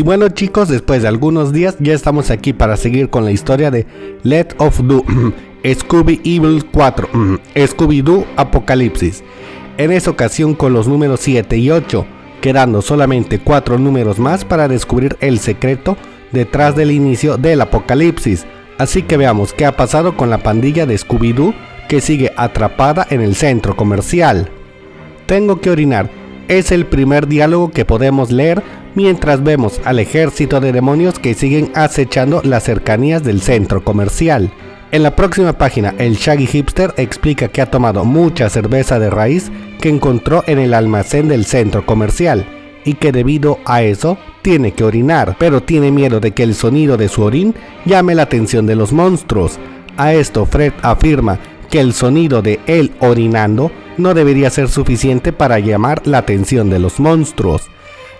Y bueno chicos, después de algunos días ya estamos aquí para seguir con la historia de Let of Do Scooby Evil 4 Scooby-Doo Apocalipsis. En esa ocasión con los números 7 y 8, quedando solamente 4 números más para descubrir el secreto detrás del inicio del apocalipsis. Así que veamos qué ha pasado con la pandilla de Scooby-Doo que sigue atrapada en el centro comercial. Tengo que orinar. Es el primer diálogo que podemos leer mientras vemos al ejército de demonios que siguen acechando las cercanías del centro comercial. En la próxima página, el Shaggy Hipster explica que ha tomado mucha cerveza de raíz que encontró en el almacén del centro comercial y que debido a eso tiene que orinar, pero tiene miedo de que el sonido de su orín llame la atención de los monstruos. A esto Fred afirma que el sonido de él orinando no debería ser suficiente para llamar la atención de los monstruos.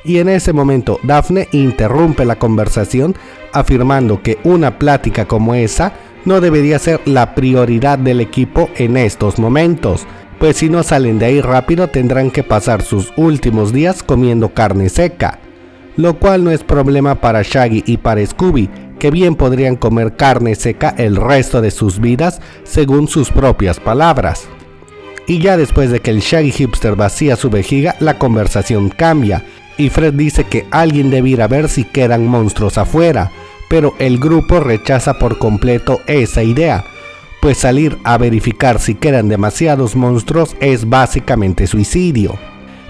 Y en ese momento Daphne interrumpe la conversación afirmando que una plática como esa no debería ser la prioridad del equipo en estos momentos, pues si no salen de ahí rápido tendrán que pasar sus últimos días comiendo carne seca, lo cual no es problema para Shaggy y para Scooby, que bien podrían comer carne seca el resto de sus vidas según sus propias palabras. Y ya después de que el Shaggy Hipster vacía su vejiga, la conversación cambia y Fred dice que alguien debe ir a ver si quedan monstruos afuera, pero el grupo rechaza por completo esa idea, pues salir a verificar si quedan demasiados monstruos es básicamente suicidio.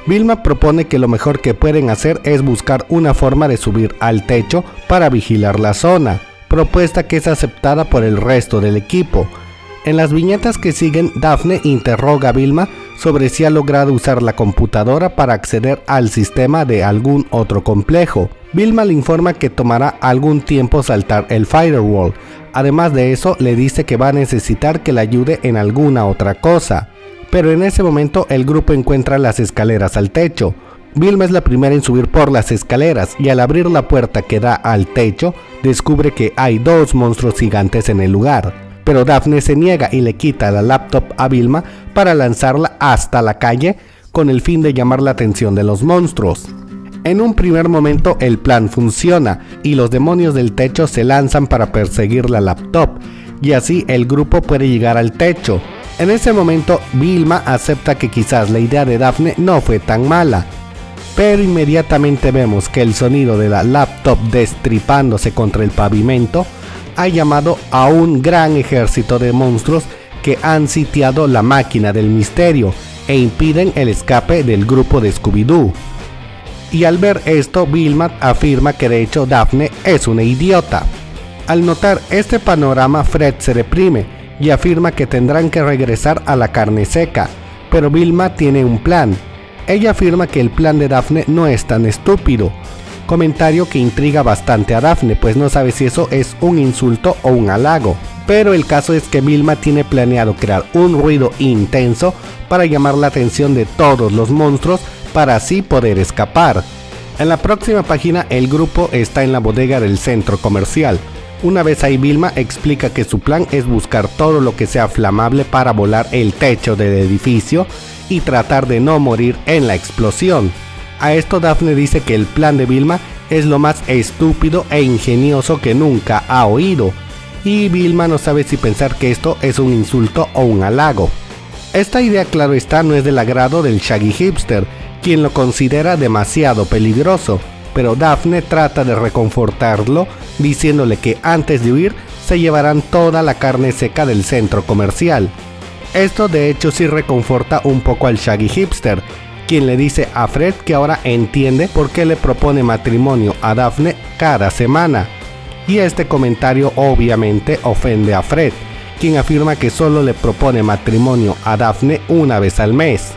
Vilma propone que lo mejor que pueden hacer es buscar una forma de subir al techo para vigilar la zona, propuesta que es aceptada por el resto del equipo. En las viñetas que siguen, Daphne interroga a Vilma sobre si ha logrado usar la computadora para acceder al sistema de algún otro complejo. Vilma le informa que tomará algún tiempo saltar el firewall. Además de eso, le dice que va a necesitar que le ayude en alguna otra cosa. Pero en ese momento el grupo encuentra las escaleras al techo. Vilma es la primera en subir por las escaleras y al abrir la puerta que da al techo, descubre que hay 2 monstruos gigantes en el lugar. Pero Daphne se niega y le quita la laptop a Vilma para lanzarla hasta la calle con el fin de llamar la atención de los monstruos. En un primer momento el plan funciona y los demonios del techo se lanzan para perseguir la laptop y así el grupo puede llegar al techo. En ese momento Vilma acepta que quizás la idea de Daphne no fue tan mala, pero inmediatamente vemos que el sonido de la laptop destripándose contra el pavimento ha llamado a un gran ejército de monstruos que han sitiado la máquina del misterio e impiden el escape del grupo de Scooby-Doo. Y al ver esto, Vilma afirma que de hecho Daphne es una idiota. Al notar este panorama, Fred se deprime y afirma que tendrán que regresar a la carne seca, pero Vilma tiene un plan. Ella afirma que el plan de Daphne no es tan estúpido, comentario que intriga bastante a Daphne, pues no sabe si eso es un insulto o un halago. Pero el caso es que Vilma tiene planeado crear un ruido intenso para llamar la atención de todos los monstruos para así poder escapar. En la próxima página el grupo está en la bodega del centro comercial. Una vez ahí Vilma explica que su plan es buscar todo lo que sea flamable para volar el techo del edificio y tratar de no morir en la explosión. A esto Daphne dice que el plan de Vilma es lo más estúpido e ingenioso que nunca ha oído, y Vilma no sabe si pensar que esto es un insulto o un halago. Esta idea, claro está, no es del agrado del Shaggy Hipster, quien lo considera demasiado peligroso, pero Daphne trata de reconfortarlo diciéndole que antes de huir se llevarán toda la carne seca del centro comercial. Esto de hecho sí reconforta un poco al Shaggy Hipster, quien le dice a Fred que ahora entiende por qué le propone matrimonio a Daphne cada semana. Y este comentario obviamente ofende a Fred, quien afirma que solo le propone matrimonio a Daphne una vez al mes.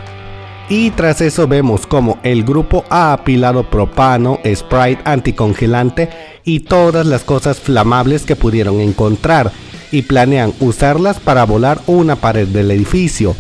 Y tras eso vemos como el grupo ha apilado propano, Sprite anticongelante y todas las cosas flamables que pudieron encontrar y planean usarlas para volar una pared del edificio.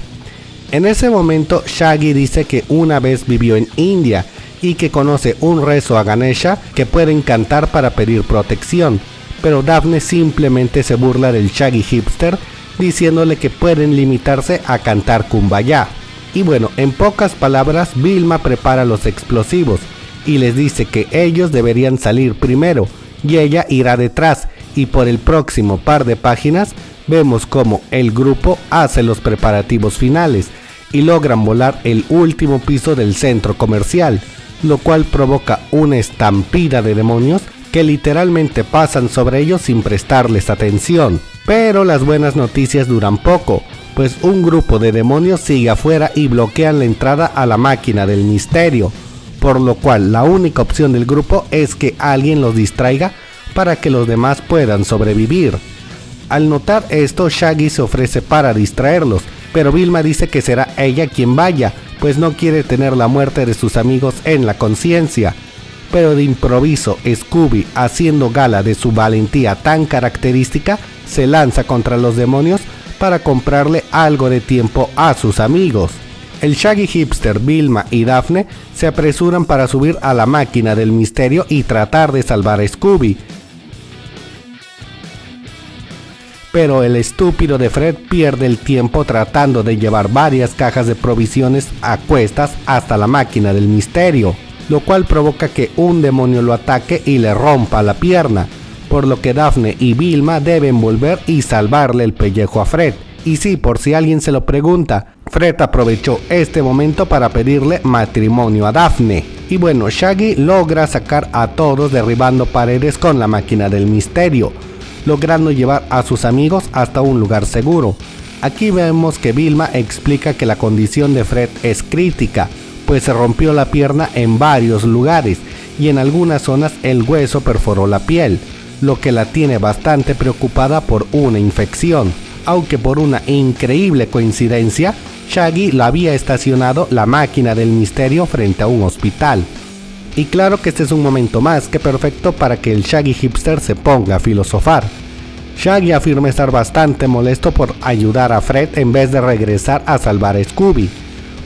En ese momento Shaggy dice que una vez vivió en India y que conoce un rezo a Ganesha que pueden cantar para pedir protección, pero Daphne simplemente se burla del Shaggy Hipster diciéndole que pueden limitarse a cantar Kumbaya. Y bueno, en pocas palabras, Vilma prepara los explosivos y les dice que ellos deberían salir primero y ella irá detrás, y por el próximo par de páginas vemos cómo el grupo hace los preparativos finales y logran volar el último piso del centro comercial, lo cual provoca una estampida de demonios que literalmente pasan sobre ellos sin prestarles atención. Pero las buenas noticias duran poco, pues un grupo de demonios sigue afuera y bloquean la entrada a la máquina del misterio, por lo cual la única opción del grupo es que alguien los distraiga para que los demás puedan sobrevivir. Al notar esto, Shaggy se ofrece para distraerlos, pero Vilma dice que será ella quien vaya, pues no quiere tener la muerte de sus amigos en la conciencia. Pero de improviso, Scooby, haciendo gala de su valentía tan característica, se lanza contra los demonios para comprarle algo de tiempo a sus amigos. El Shaggy Hipster, Vilma y Daphne se apresuran para subir a la máquina del misterio y tratar de salvar a Scooby. Pero el estúpido de Fred pierde el tiempo tratando de llevar varias cajas de provisiones a cuestas hasta la máquina del misterio, lo cual provoca que un demonio lo ataque y le rompa la pierna, por lo que Daphne y Vilma deben volver y salvarle el pellejo a Fred. Y sí, por si alguien se lo pregunta, Fred aprovechó este momento para pedirle matrimonio a Daphne. Y bueno, Shaggy logra sacar a todos derribando paredes con la máquina del misterio, logrando llevar a sus amigos hasta un lugar seguro. Aquí vemos que Vilma explica que la condición de Fred es crítica, pues se rompió la pierna en varios lugares y en algunas zonas el hueso perforó la piel, lo que la tiene bastante preocupada por una infección, aunque por una increíble coincidencia, Shaggy la había estacionado la máquina del misterio frente a un hospital. Y claro que este es un momento más que perfecto para que el Shaggy Hipster se ponga a filosofar. Shaggy afirma estar bastante molesto por ayudar a Fred en vez de regresar a salvar a Scooby,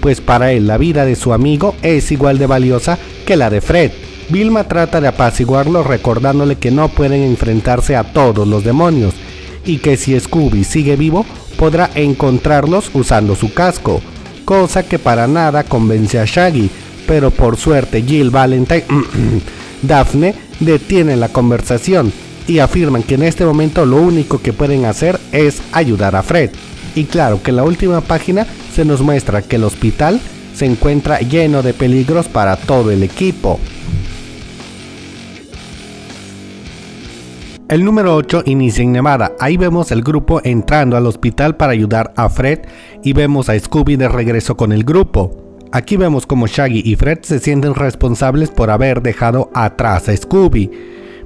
pues para él la vida de su amigo es igual de valiosa que la de Fred. Vilma trata de apaciguarlo recordándole que no pueden enfrentarse a todos los demonios y que si Scooby sigue vivo podrá encontrarlos usando su casco, cosa que para nada convence a Shaggy. Pero por suerte Jill Valentine, Daphne, detienen la conversación y afirman que en este momento lo único que pueden hacer es ayudar a Fred. Y claro que en la última página se nos muestra que el hospital se encuentra lleno de peligros para todo el equipo. El número 8 inicia en Nevada. Ahí vemos el grupo entrando al hospital para ayudar a Fred y vemos a Scooby de regreso con el grupo. Aquí vemos como Shaggy y Fred se sienten responsables por haber dejado atrás a Scooby,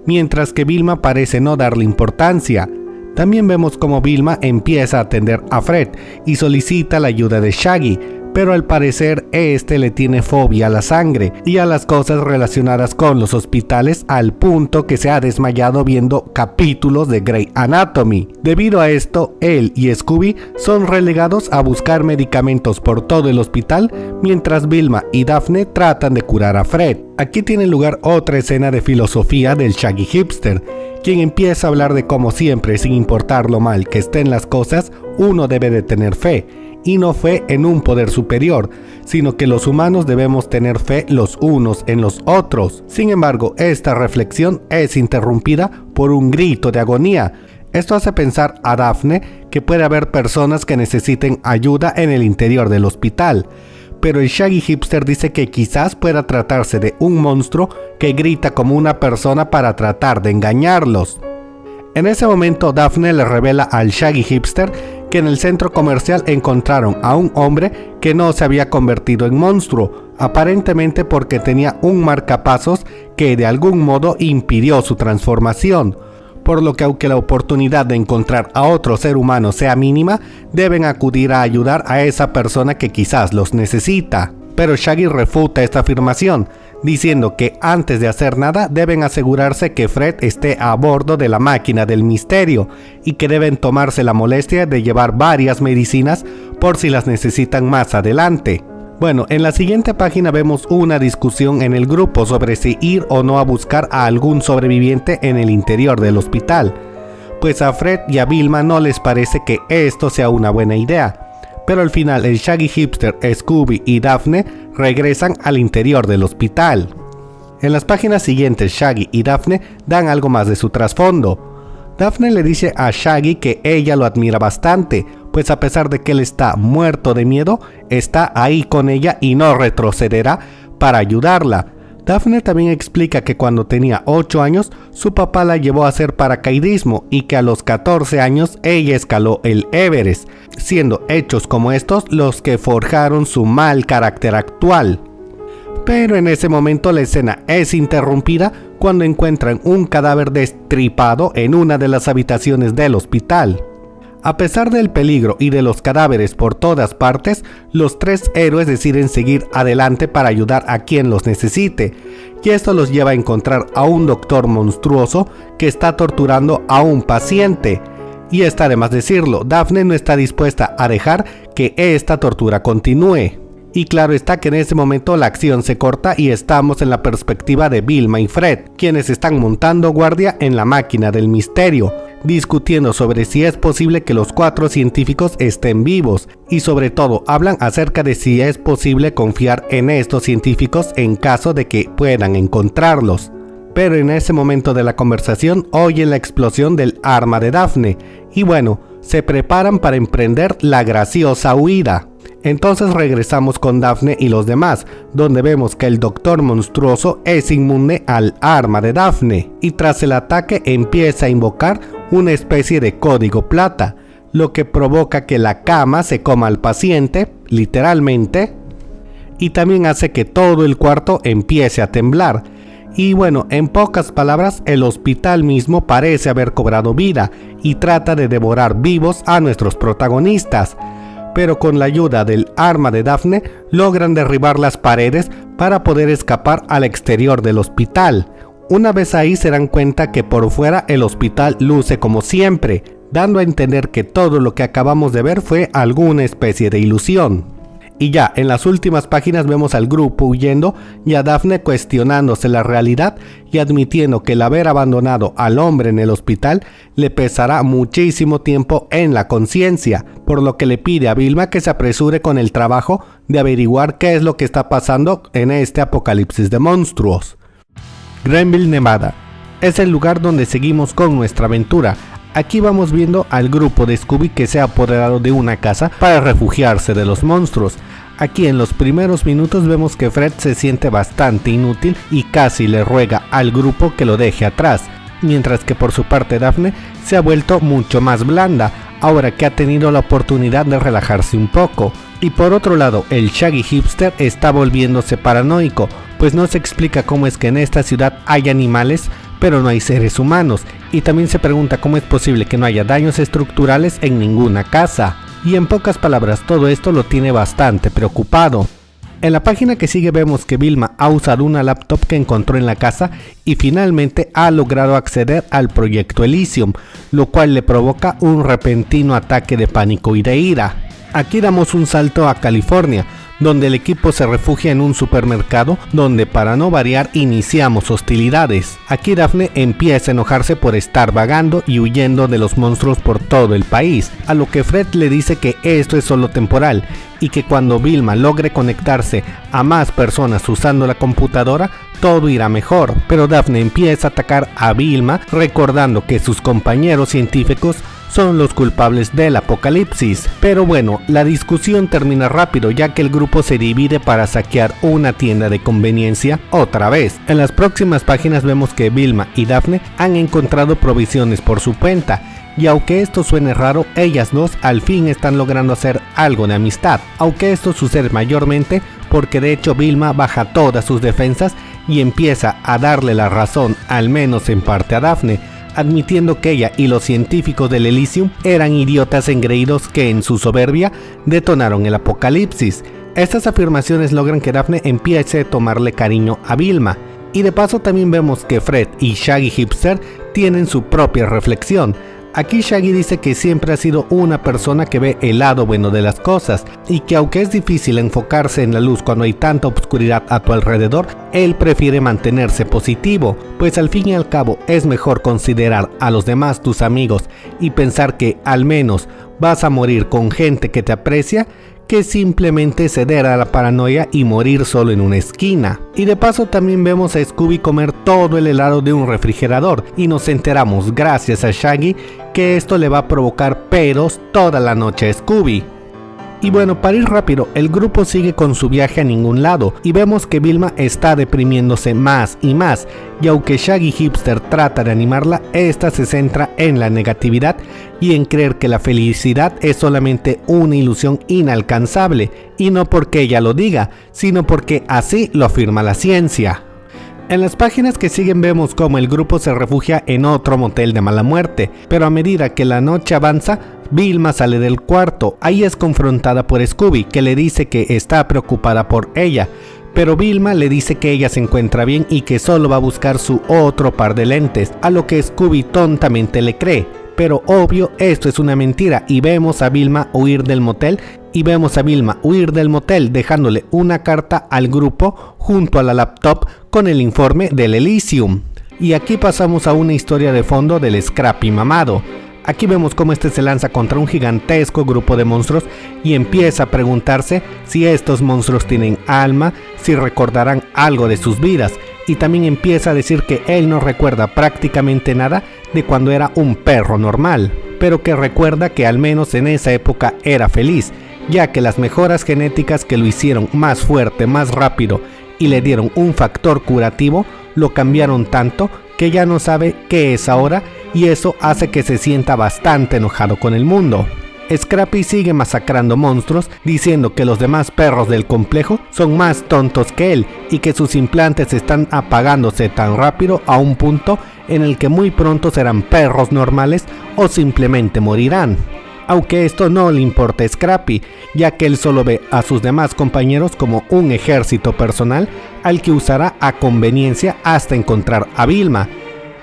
mientras que Vilma parece no darle importancia. También vemos como Vilma empieza a atender a Fred y solicita la ayuda de Shaggy, pero al parecer este le tiene fobia a la sangre y a las cosas relacionadas con los hospitales, al punto que se ha desmayado viendo capítulos de Grey Anatomy. Debido a esto, él y Scooby son relegados a buscar medicamentos por todo el hospital, mientras Vilma y Daphne tratan de curar a Fred. Aquí tiene lugar otra escena de filosofía del Shaggy Hipster, quien empieza a hablar de cómo siempre, sin importar lo mal que estén las cosas, uno debe de tener fe. Y no fe en un poder superior, sino que los humanos debemos tener fe los unos en los otros. Sin embargo, esta reflexión es interrumpida por un grito de agonía. Esto hace pensar a Daphne que puede haber personas que necesiten ayuda en el interior del hospital, pero el Shaggy Hipster dice que quizás pueda tratarse de un monstruo que grita como una persona para tratar de engañarlos. En ese momento, Daphne le revela al Shaggy Hipster que en el centro comercial encontraron a un hombre que no se había convertido en monstruo, aparentemente porque tenía un marcapasos que de algún modo impidió su transformación, por lo que aunque la oportunidad de encontrar a otro ser humano sea mínima, deben acudir a ayudar a esa persona que quizás los necesita. Pero Shaggy refuta esta afirmación, diciendo que antes de hacer nada deben asegurarse que Fred esté a bordo de la máquina del misterio y que deben tomarse la molestia de llevar varias medicinas por si las necesitan más adelante. Bueno, en la siguiente página vemos una discusión en el grupo sobre si ir o no a buscar a algún sobreviviente en el interior del hospital, pues a Fred y a Vilma no les parece que esto sea una buena idea. Pero al final el Shaggy Hipster, Scooby y Daphne regresan al interior del hospital. En las páginas siguientes, Shaggy y Daphne dan algo más de su trasfondo. Daphne le dice a Shaggy que ella lo admira bastante, pues a pesar de que él está muerto de miedo, está ahí con ella y no retrocederá para ayudarla. Daphne también explica que cuando tenía 8 años, su papá la llevó a hacer paracaidismo y que a los 14 años ella escaló el Everest, siendo hechos como estos los que forjaron su mal carácter actual. Pero en ese momento la escena es interrumpida cuando encuentran un cadáver destripado en una de las habitaciones del hospital. A pesar del peligro y de los cadáveres por todas partes, los 3 héroes deciden seguir adelante para ayudar a quien los necesite, y esto los lleva a encontrar a un doctor monstruoso que está torturando a un paciente. Y está de más decirlo, Daphne no está dispuesta a dejar que esta tortura continúe. Y claro está que en ese momento la acción se corta y estamos en la perspectiva de Vilma y Fred, quienes están montando guardia en la máquina del misterio, discutiendo sobre si es posible que los 4 científicos estén vivos, y sobre todo hablan acerca de si es posible confiar en estos científicos en caso de que puedan encontrarlos. Pero en ese momento de la conversación oyen la explosión del arma de Daphne, y bueno, se preparan para emprender la graciosa huida. Entonces regresamos con Daphne y los demás, donde vemos que el doctor monstruoso es inmune al arma de Daphne, y tras el ataque empieza a invocar una especie de código plata, lo que provoca que la cama se coma al paciente, literalmente, y también hace que todo el cuarto empiece a temblar. Y bueno, en pocas palabras, el hospital mismo parece haber cobrado vida y trata de devorar vivos a nuestros protagonistas. Pero con la ayuda del arma de Daphne logran derribar las paredes para poder escapar al exterior del hospital. Una vez ahí se dan cuenta que por fuera el hospital luce como siempre, dando a entender que todo lo que acabamos de ver fue alguna especie de ilusión. Y ya en las últimas páginas vemos al grupo huyendo y a Daphne cuestionándose la realidad y admitiendo que el haber abandonado al hombre en el hospital le pesará muchísimo tiempo en la conciencia, por lo que le pide a Vilma que se apresure con el trabajo de averiguar qué es lo que está pasando en este apocalipsis de monstruos. Greenville, Nevada, es el lugar donde seguimos con nuestra aventura. Aquí vamos viendo al grupo de Scooby que se ha apoderado de una casa para refugiarse de los monstruos. Aquí en los primeros minutos vemos que Fred se siente bastante inútil y casi le ruega al grupo que lo deje atrás, mientras que por su parte Daphne se ha vuelto mucho más blanda, ahora que ha tenido la oportunidad de relajarse un poco. Y por otro lado, el Shaggy hipster está volviéndose paranoico, pues no se explica cómo es que en esta ciudad hay animales, pero no hay seres humanos, y también se pregunta cómo es posible que no haya daños estructurales en ninguna casa. Y en pocas palabras, todo esto lo tiene bastante preocupado. En la página que sigue vemos que Vilma ha usado una laptop que encontró en la casa y finalmente ha logrado acceder al proyecto Elysium, lo cual le provoca un repentino ataque de pánico y de ira. Aquí damos un salto a California, donde el equipo se refugia en un supermercado donde para no variar iniciamos hostilidades. Aquí Daphne empieza a enojarse por estar vagando y huyendo de los monstruos por todo el país, a lo que Fred le dice que esto es solo temporal y que cuando Vilma logre conectarse a más personas usando la computadora, todo irá mejor. Pero Daphne empieza a atacar a Vilma recordando que sus compañeros científicos son los culpables del apocalipsis. Pero bueno, la discusión termina rápido ya que el grupo se divide para saquear una tienda de conveniencia otra vez. En las próximas páginas vemos que Vilma y Daphne han encontrado provisiones por su cuenta, y aunque esto suene raro, ellas dos al fin están logrando hacer algo de amistad, aunque esto sucede mayormente porque de hecho Vilma baja todas sus defensas y empieza a darle la razón, al menos en parte, a Daphne, admitiendo que ella y los científicos del Elysium eran idiotas engreídos que en su soberbia detonaron el apocalipsis. Estas afirmaciones logran que Daphne empiece a tomarle cariño a Vilma, y de paso también vemos que Fred y Shaggy hipster tienen su propia reflexión. Aquí Shaggy dice que siempre ha sido una persona que ve el lado bueno de las cosas y que aunque es difícil enfocarse en la luz cuando hay tanta oscuridad a tu alrededor, él prefiere mantenerse positivo, pues al fin y al cabo es mejor considerar a los demás tus amigos y pensar que al menos vas a morir con gente que te aprecia, que simplemente ceder a la paranoia y morir solo en una esquina. Y de paso también vemos a Scooby comer todo el helado de un refrigerador y nos enteramos gracias a Shaggy que esto le va a provocar pedos toda la noche a Scooby. Y bueno, para ir rápido, el grupo sigue con su viaje a ningún lado y vemos que Vilma está deprimiéndose más y más, y aunque Shaggy Hipster trata de animarla, esta se centra en la negatividad y en creer que la felicidad es solamente una ilusión inalcanzable, y no porque ella lo diga, sino porque así lo afirma la ciencia. En las páginas que siguen vemos cómo el grupo se refugia en otro motel de mala muerte, pero a medida que la noche avanza, Vilma sale del cuarto. Ahí es confrontada por Scooby, que le dice que está preocupada por ella, pero Vilma le dice que ella se encuentra bien y que solo va a buscar su otro par de lentes, a lo que Scooby tontamente le cree. Pero obvio, esto es una mentira y vemos a Vilma huir del motel dejándole una carta al grupo junto a la laptop con el informe del Elysium. Y aquí pasamos a una historia de fondo del Scrappy mamado. Aquí vemos cómo este se lanza contra un gigantesco grupo de monstruos y empieza a preguntarse si estos monstruos tienen alma, si recordarán algo de sus vidas, y también empieza a decir que él no recuerda prácticamente nada de cuando era un perro normal, pero que recuerda que al menos en esa época era feliz, ya que las mejoras genéticas que lo hicieron más fuerte, más rápido y le dieron un factor curativo, lo cambiaron tanto que ya no sabe qué es ahora, y eso hace que se sienta bastante enojado con el mundo. Scrappy sigue masacrando monstruos, diciendo que los demás perros del complejo son más tontos que él y que sus implantes están apagándose tan rápido a un punto en el que muy pronto serán perros normales o simplemente morirán. Aunque esto no le importa a Scrappy, ya que él solo ve a sus demás compañeros como un ejército personal al que usará a conveniencia hasta encontrar a Vilma.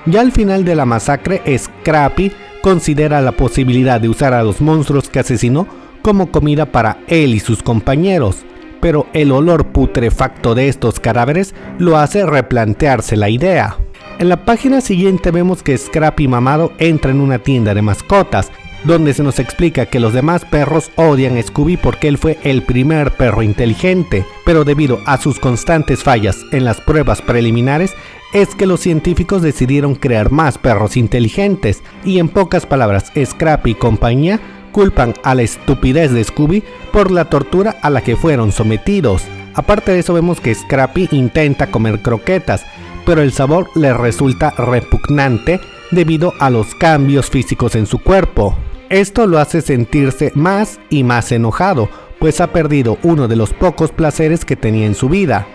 Ya al final de la masacre, Scrappy considera la posibilidad de usar a los monstruos que asesinó como comida para él y sus compañeros, pero el olor putrefacto de estos cadáveres lo hace replantearse la idea. En la página siguiente vemos que Scrappy mamado entra en una tienda de mascotas, donde se nos explica que los demás perros odian a Scooby porque él fue el primer perro inteligente, pero debido a sus constantes fallas en las pruebas preliminares, es que los científicos decidieron crear más perros inteligentes, y en pocas palabras, Scrappy y compañía culpan a la estupidez de Scooby por la tortura a la que fueron sometidos. Aparte de eso, vemos que Scrappy intenta comer croquetas, pero el sabor le resulta repugnante debido a los cambios físicos en su cuerpo. Esto lo hace sentirse más y más enojado, pues ha perdido uno de los pocos placeres que tenía en su vida.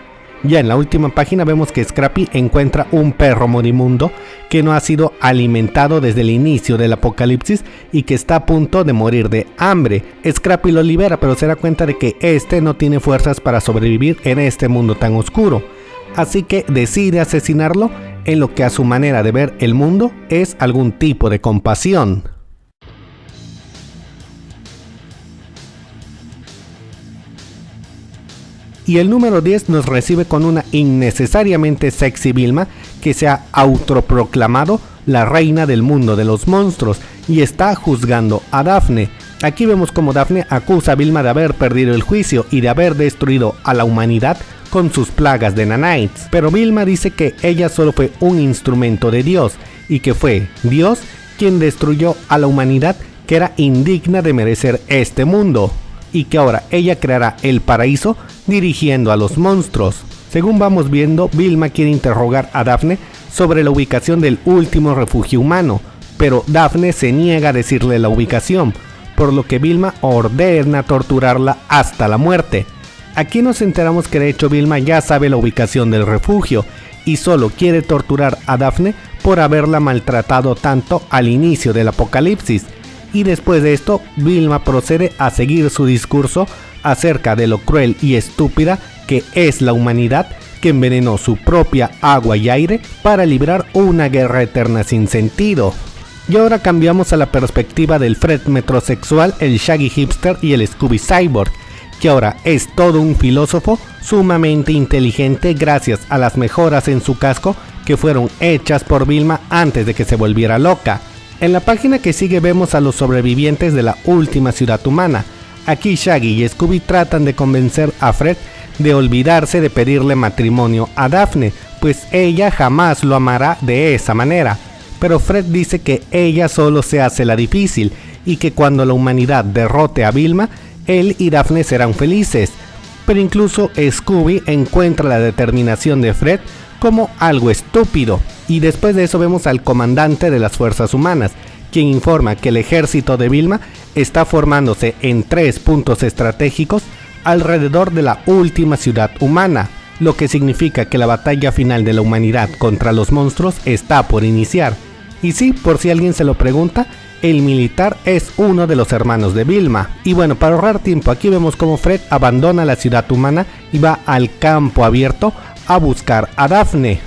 Ya en la última página vemos que Scrappy encuentra un perro moribundo que no ha sido alimentado desde el inicio del apocalipsis y que está a punto de morir de hambre. Scrappy lo libera, pero se da cuenta de que este no tiene fuerzas para sobrevivir en este mundo tan oscuro. Así que decide asesinarlo, en lo que a su manera de ver el mundo es algún tipo de compasión. Y el número 10 nos recibe con una innecesariamente sexy Vilma que se ha autoproclamado la reina del mundo de los monstruos y está juzgando a Daphne. Aquí vemos como Daphne acusa a Vilma de haber perdido el juicio y de haber destruido a la humanidad con sus plagas de nanites, pero Vilma dice que ella solo fue un instrumento de Dios y que fue Dios quien destruyó a la humanidad, que era indigna de merecer este mundo, y que ahora ella creará el paraíso dirigiendo a los monstruos. Según vamos viendo, Vilma quiere interrogar a Daphne sobre la ubicación del último refugio humano, pero Daphne se niega a decirle la ubicación, por lo que Vilma ordena torturarla hasta la muerte. Aquí nos enteramos que de hecho Vilma ya sabe la ubicación del refugio y solo quiere torturar a Daphne por haberla maltratado tanto al inicio del apocalipsis. Y después de esto, Vilma procede a seguir su discurso acerca de lo cruel y estúpida que es la humanidad, que envenenó su propia agua y aire para librar una guerra eterna sin sentido. Y ahora cambiamos a la perspectiva del Fred metrosexual, el Shaggy Hipster y el Scooby Cyborg, que ahora es todo un filósofo sumamente inteligente gracias a las mejoras en su casco que fueron hechas por Vilma antes de que se volviera loca. En la página que sigue vemos a los sobrevivientes de la última ciudad humana. Aquí Shaggy y Scooby tratan de convencer a Fred de olvidarse de pedirle matrimonio a Daphne, pues ella jamás lo amará de esa manera. Pero Fred dice que ella solo se hace la difícil y que cuando la humanidad derrote a Vilma, él y Daphne serán felices. Pero incluso Scooby encuentra la determinación de Fred como algo estúpido, y después de eso vemos al comandante de las fuerzas humanas, quien informa que el ejército de Vilma está formándose en 3 puntos estratégicos alrededor de la última ciudad humana, lo que significa que la batalla final de la humanidad contra los monstruos está por iniciar. Y sí, por si alguien se lo pregunta, el militar es uno de los hermanos de Vilma. Y bueno, para ahorrar tiempo, aquí vemos cómo Fred abandona la ciudad humana y va al campo abierto a buscar a Daphne.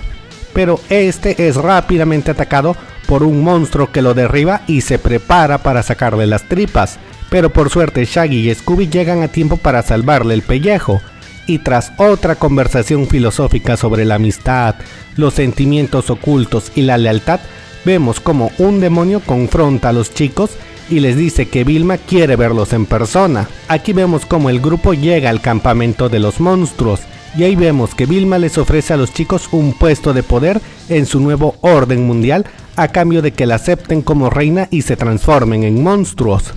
Pero este es rápidamente atacado por un monstruo que lo derriba y se prepara para sacarle las tripas. Pero por suerte Shaggy y Scooby llegan a tiempo para salvarle el pellejo. Y tras otra conversación filosófica sobre la amistad, los sentimientos ocultos y la lealtad, vemos como un demonio confronta a los chicos y les dice que Vilma quiere verlos en persona. Aquí vemos como el grupo llega al campamento de los monstruos y ahí vemos que Vilma les ofrece a los chicos un puesto de poder en su nuevo orden mundial a cambio de que la acepten como reina y se transformen en monstruos.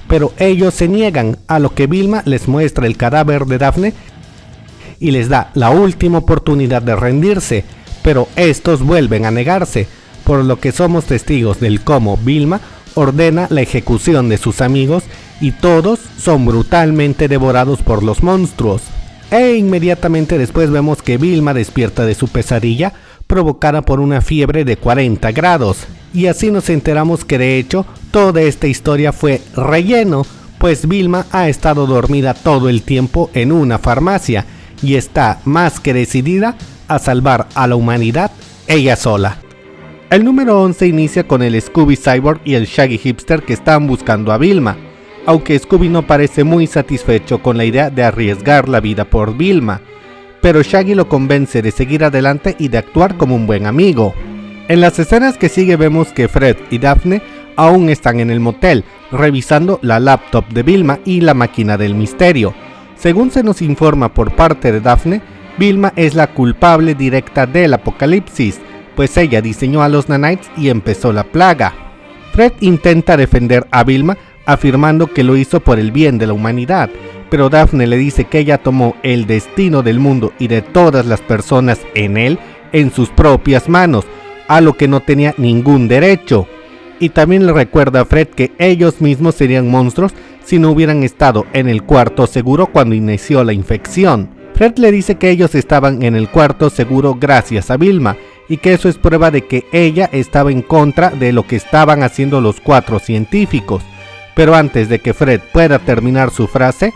Pero ellos se niegan, a lo que Vilma les muestra el cadáver de Daphne y les da la última oportunidad de rendirse, pero estos vuelven a negarse, por lo que somos testigos del cómo Vilma ordena la ejecución de sus amigos y todos son brutalmente devorados por los monstruos. E inmediatamente después vemos que Vilma despierta de su pesadilla provocada por una fiebre de 40 grados. Y así nos enteramos que de hecho toda esta historia fue relleno, pues Vilma ha estado dormida todo el tiempo en una farmacia y está más que decidida a salvar a la humanidad ella sola. El número 11 inicia con el Scooby Cyborg y el Shaggy Hipster que están buscando a Vilma, aunque Scooby no parece muy satisfecho con la idea de arriesgar la vida por Vilma, pero Shaggy lo convence de seguir adelante y de actuar como un buen amigo. En las escenas que sigue vemos que Fred y Daphne aún están en el motel, revisando la laptop de Vilma y la máquina del misterio. Según se nos informa por parte de Daphne, Vilma es la culpable directa del apocalipsis, pues ella diseñó a los nanites y empezó la plaga. Fred intenta defender a Vilma afirmando que lo hizo por el bien de la humanidad, pero Daphne le dice que ella tomó el destino del mundo y de todas las personas en él en sus propias manos, a lo que no tenía ningún derecho. Y también le recuerda a Fred que ellos mismos serían monstruos si no hubieran estado en el cuarto seguro cuando inició la infección. Fred le dice que ellos estaban en el cuarto seguro gracias a Vilma, y que eso es prueba de que ella estaba en contra de lo que estaban haciendo los 4 científicos. Pero antes de que Fred pueda terminar su frase,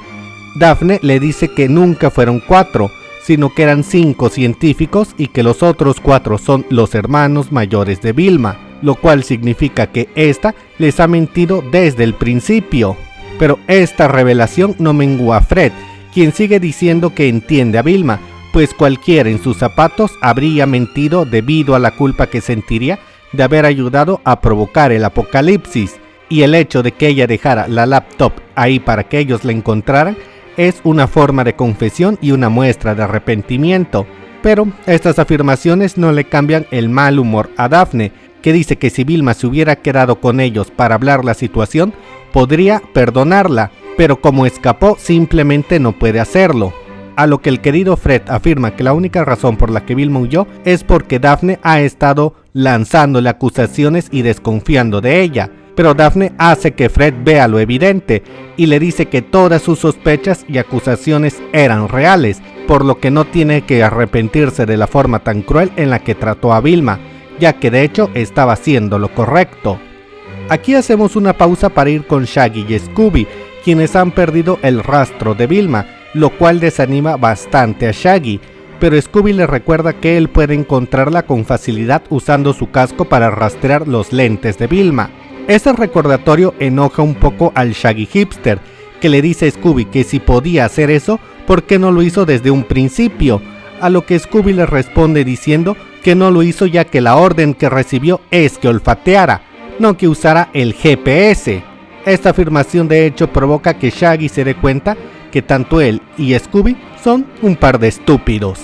Daphne le dice que nunca fueron 4, sino que eran 5 científicos y que los otros 4 son los hermanos mayores de Vilma, lo cual significa que esta les ha mentido desde el principio. Pero esta revelación no mengua a Fred, quien sigue diciendo que entiende a Vilma, pues cualquiera en sus zapatos habría mentido debido a la culpa que sentiría de haber ayudado a provocar el apocalipsis, y el hecho de que ella dejara la laptop ahí para que ellos la encontraran es una forma de confesión y una muestra de arrepentimiento. Pero estas afirmaciones no le cambian el mal humor a Daphne, que dice que si Vilma se hubiera quedado con ellos para hablar la situación, podría perdonarla, pero como escapó simplemente no puede hacerlo. A lo que el querido Fred afirma que la única razón por la que Vilma huyó es porque Daphne ha estado lanzándole acusaciones y desconfiando de ella. Pero Daphne hace que Fred vea lo evidente y le dice que todas sus sospechas y acusaciones eran reales, por lo que no tiene que arrepentirse de la forma tan cruel en la que trató a Vilma, ya que de hecho estaba haciendo lo correcto. Aquí hacemos una pausa para ir con Shaggy y Scooby, quienes han perdido el rastro de Vilma, lo cual desanima bastante a Shaggy, pero Scooby le recuerda que él puede encontrarla con facilidad usando su casco para rastrear los lentes de Vilma. Ese recordatorio enoja un poco al Shaggy Hipster, que le dice a Scooby que si podía hacer eso, ¿por qué no lo hizo desde un principio? A lo que Scooby le responde diciendo que no lo hizo ya que la orden que recibió es que olfateara, no que usara el GPS. Esta afirmación de hecho provoca que Shaggy se dé cuenta que tanto él y Scooby son un par de estúpidos.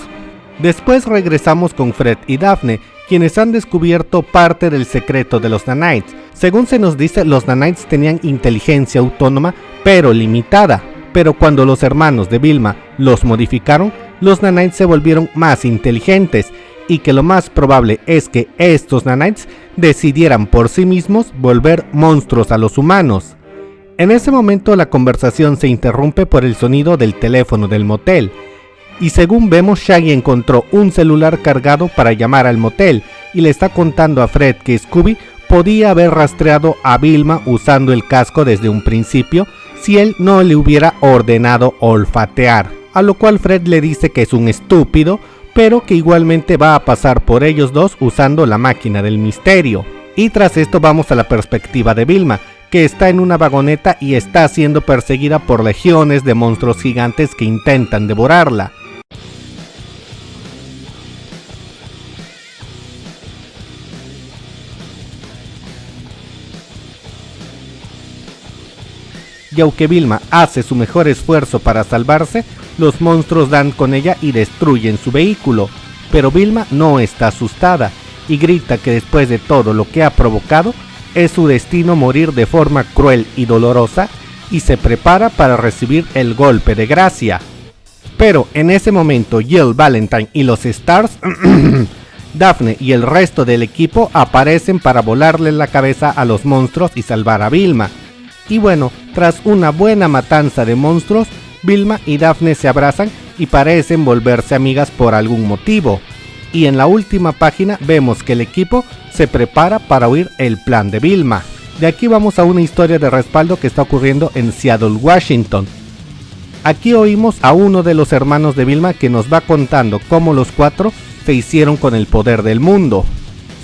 Después regresamos con Fred y Daphne, quienes han descubierto parte del secreto de los Nanites. Según se nos dice, los Nanites tenían inteligencia autónoma, pero limitada. Pero cuando los hermanos de Vilma los modificaron, los Nanites se volvieron más inteligentes, y que lo más probable es que estos Nanites decidieran por sí mismos volver monstruos a los humanos. En ese momento la conversación se interrumpe por el sonido del teléfono del motel, y según vemos, Shaggy encontró un celular cargado para llamar al motel y le está contando a Fred que Scooby podía haber rastreado a Vilma usando el casco desde un principio si él no le hubiera ordenado olfatear, a lo cual Fred le dice que es un estúpido, pero que igualmente va a pasar por ellos dos usando la máquina del misterio. Y tras esto vamos a la perspectiva de Vilma, que está en una vagoneta y está siendo perseguida por legiones de monstruos gigantes que intentan devorarla. Y aunque Vilma hace su mejor esfuerzo para salvarse, los monstruos dan con ella y destruyen su vehículo, pero Vilma no está asustada y grita que después de todo lo que ha provocado, es su destino morir de forma cruel y dolorosa y se prepara para recibir el golpe de gracia. Pero en ese momento Jill Valentine y los Stars, Daphne y el resto del equipo aparecen para volarle la cabeza a los monstruos y salvar a Vilma. Y bueno, tras una buena matanza de monstruos, Vilma y Daphne se abrazan y parecen volverse amigas por algún motivo. Y en la última página vemos que el equipo se prepara para oír el plan de Vilma. De aquí vamos a una historia de respaldo que está ocurriendo en Seattle, Washington. Aquí oímos a uno de los hermanos de Vilma que nos va contando cómo los cuatro se hicieron con el poder del mundo.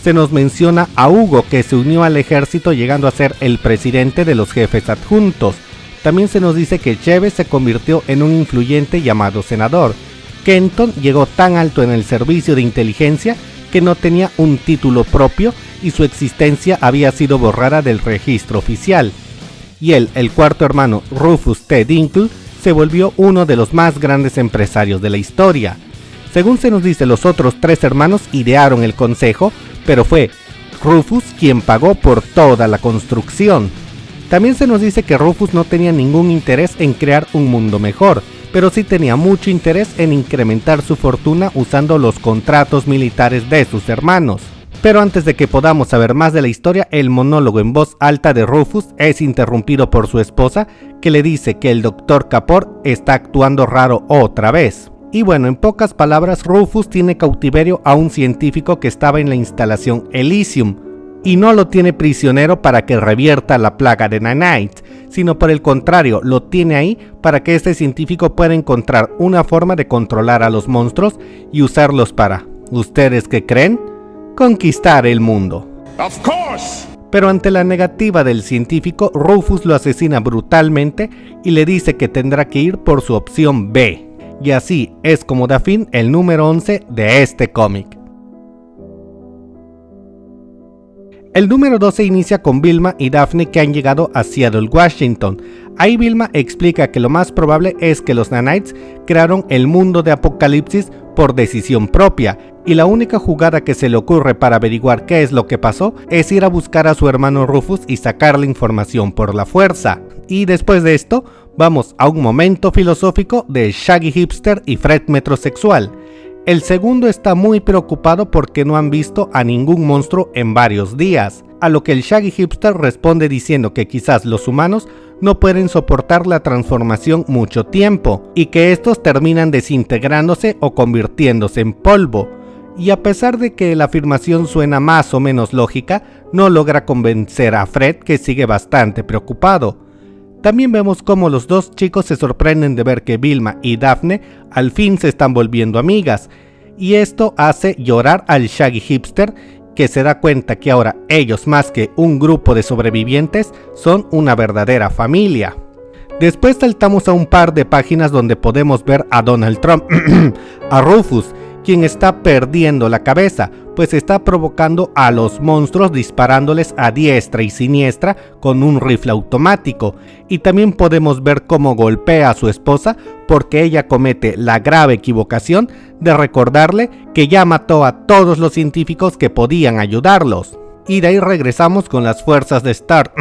Se nos menciona a Hugo, que se unió al ejército llegando a ser el presidente de los jefes adjuntos. También se nos dice que Cheve se convirtió en un influyente llamado senador. Kenton llegó tan alto en el servicio de inteligencia que no tenía un título propio y su existencia había sido borrada del registro oficial. Y él, el cuarto hermano, Rufus T. Dinkle, se volvió uno de los más grandes empresarios de la historia. Según se nos dice, los otros tres hermanos idearon el consejo, pero fue Rufus quien pagó por toda la construcción. También se nos dice que Rufus no tenía ningún interés en crear un mundo mejor, pero sí tenía mucho interés en incrementar su fortuna usando los contratos militares de sus hermanos. Pero antes de que podamos saber más de la historia, el monólogo en voz alta de Rufus es interrumpido por su esposa, que le dice que el Dr. Kapoor está actuando raro otra vez. Y bueno, en pocas palabras, Rufus tiene cautiverio a un científico que estaba en la instalación Elysium, y no lo tiene prisionero para que revierta la plaga de Nanites, sino por el contrario, lo tiene ahí para que este científico pueda encontrar una forma de controlar a los monstruos y usarlos para, ¿ustedes qué creen?, conquistar el mundo. Of course. Pero ante la negativa del científico, Rufus lo asesina brutalmente y le dice que tendrá que ir por su opción B. Y así es como da fin el número 11 de este cómic. El número 12 inicia con Vilma y Daphne que han llegado a Seattle, Washington. Ahí Vilma explica que lo más probable es que los Nanites crearon el mundo de Apocalipsis por decisión propia, y la única jugada que se le ocurre para averiguar qué es lo que pasó es ir a buscar a su hermano Rufus y sacar la información por la fuerza. Y después de esto, vamos a un momento filosófico de Shaggy Hipster y Fred Metrosexual. El segundo está muy preocupado porque no han visto a ningún monstruo en varios días, a lo que el Shaggy Hipster responde diciendo que quizás los humanos no pueden soportar la transformación mucho tiempo, y que estos terminan desintegrándose o convirtiéndose en polvo. Y a pesar de que la afirmación suena más o menos lógica, no logra convencer a Fred, que sigue bastante preocupado. También vemos cómo los dos chicos se sorprenden de ver que Vilma y Daphne al fin se están volviendo amigas, y esto hace llorar al Shaggy Hipster, que se da cuenta que ahora ellos, más que un grupo de sobrevivientes, son una verdadera familia. Después saltamos a un par de páginas donde podemos ver a Donald Trump, a Rufus quien está perdiendo la cabeza, pues está provocando a los monstruos disparándoles a diestra y siniestra con un rifle automático. Y también podemos ver cómo golpea a su esposa porque ella comete la grave equivocación de recordarle que ya mató a todos los científicos que podían ayudarlos. Y de ahí regresamos con las fuerzas de Star,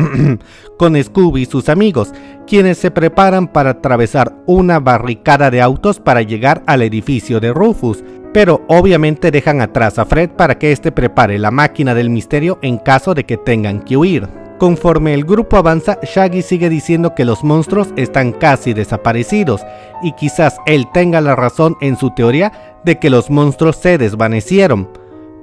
con Scooby y sus amigos, quienes se preparan para atravesar una barricada de autos para llegar al edificio de Rufus, pero obviamente dejan atrás a Fred para que éste prepare la máquina del misterio en caso de que tengan que huir. Conforme el grupo avanza, Shaggy sigue diciendo que los monstruos están casi desaparecidos, y quizás él tenga la razón en su teoría de que los monstruos se desvanecieron,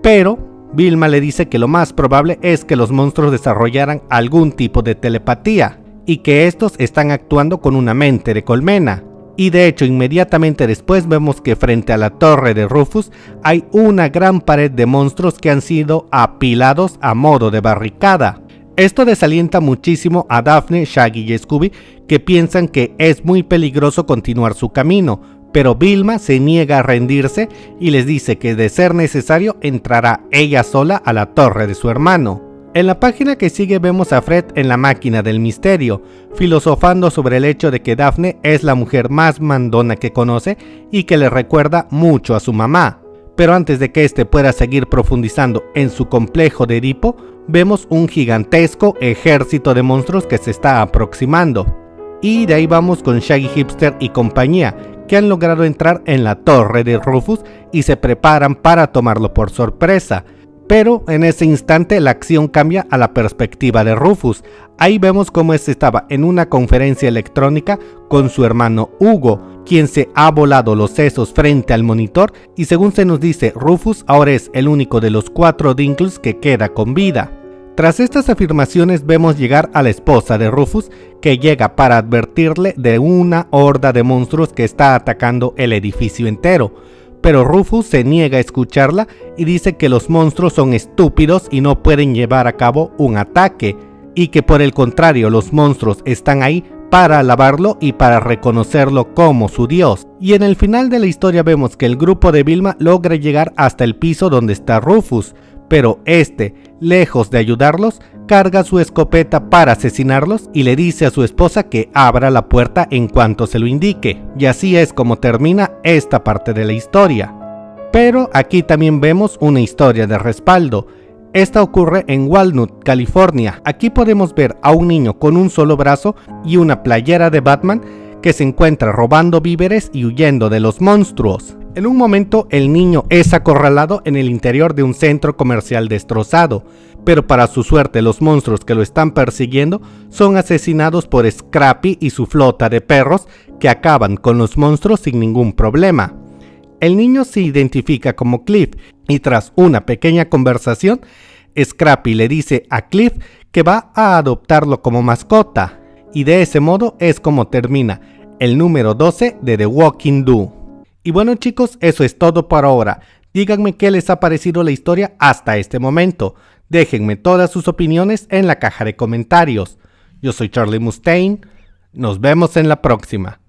pero Vilma le dice que lo más probable es que los monstruos desarrollaran algún tipo de telepatía y que estos están actuando con una mente de colmena. Y de hecho inmediatamente después vemos que frente a la torre de Rufus hay una gran pared de monstruos que han sido apilados a modo de barricada. Esto desalienta muchísimo a Daphne, Shaggy y Scooby, que piensan que es muy peligroso continuar su camino, pero Vilma se niega a rendirse y les dice que de ser necesario entrará ella sola a la torre de su hermano. En la página que sigue vemos a Fred en la máquina del misterio, filosofando sobre el hecho de que Daphne es la mujer más mandona que conoce y que le recuerda mucho a su mamá. Pero antes de que este pueda seguir profundizando en su complejo de Edipo, vemos un gigantesco ejército de monstruos que se está aproximando. Y de ahí vamos con Shaggy Hipster y compañía, que han logrado entrar en la torre de Rufus y se preparan para tomarlo por sorpresa. Pero en ese instante la acción cambia a la perspectiva de Rufus. Ahí vemos cómo este estaba en una conferencia electrónica con su hermano Hugo, quien se ha volado los sesos frente al monitor, y según se nos dice, Rufus ahora es el único de los 4 Dinkles que queda con vida. Tras estas afirmaciones vemos llegar a la esposa de Rufus, que llega para advertirle de una horda de monstruos que está atacando el edificio entero, pero Rufus se niega a escucharla y dice que los monstruos son estúpidos y no pueden llevar a cabo un ataque, y que por el contrario los monstruos están ahí para alabarlo y para reconocerlo como su dios. Y en el final de la historia vemos que el grupo de Vilma logra llegar hasta el piso donde está Rufus, pero este, lejos de ayudarlos, carga su escopeta para asesinarlos y le dice a su esposa que abra la puerta en cuanto se lo indique. Y así es como termina esta parte de la historia. Pero aquí también vemos una historia de respaldo. Esta ocurre en Walnut, California. Aquí podemos ver a un niño con un solo brazo y una playera de Batman que se encuentra robando víveres y huyendo de los monstruos. En un momento el niño es acorralado en el interior de un centro comercial destrozado, pero para su suerte los monstruos que lo están persiguiendo son asesinados por Scrappy y su flota de perros, que acaban con los monstruos sin ningún problema. El niño se identifica como Cliff y tras una pequeña conversación, Scrappy le dice a Cliff que va a adoptarlo como mascota, y de ese modo es como termina el número 12 de The Walking Dead. Y bueno chicos, eso es todo por ahora. Díganme qué les ha parecido la historia hasta este momento. Déjenme todas sus opiniones en la caja de comentarios. Yo soy Charlie Mustaine. Nos vemos en la próxima.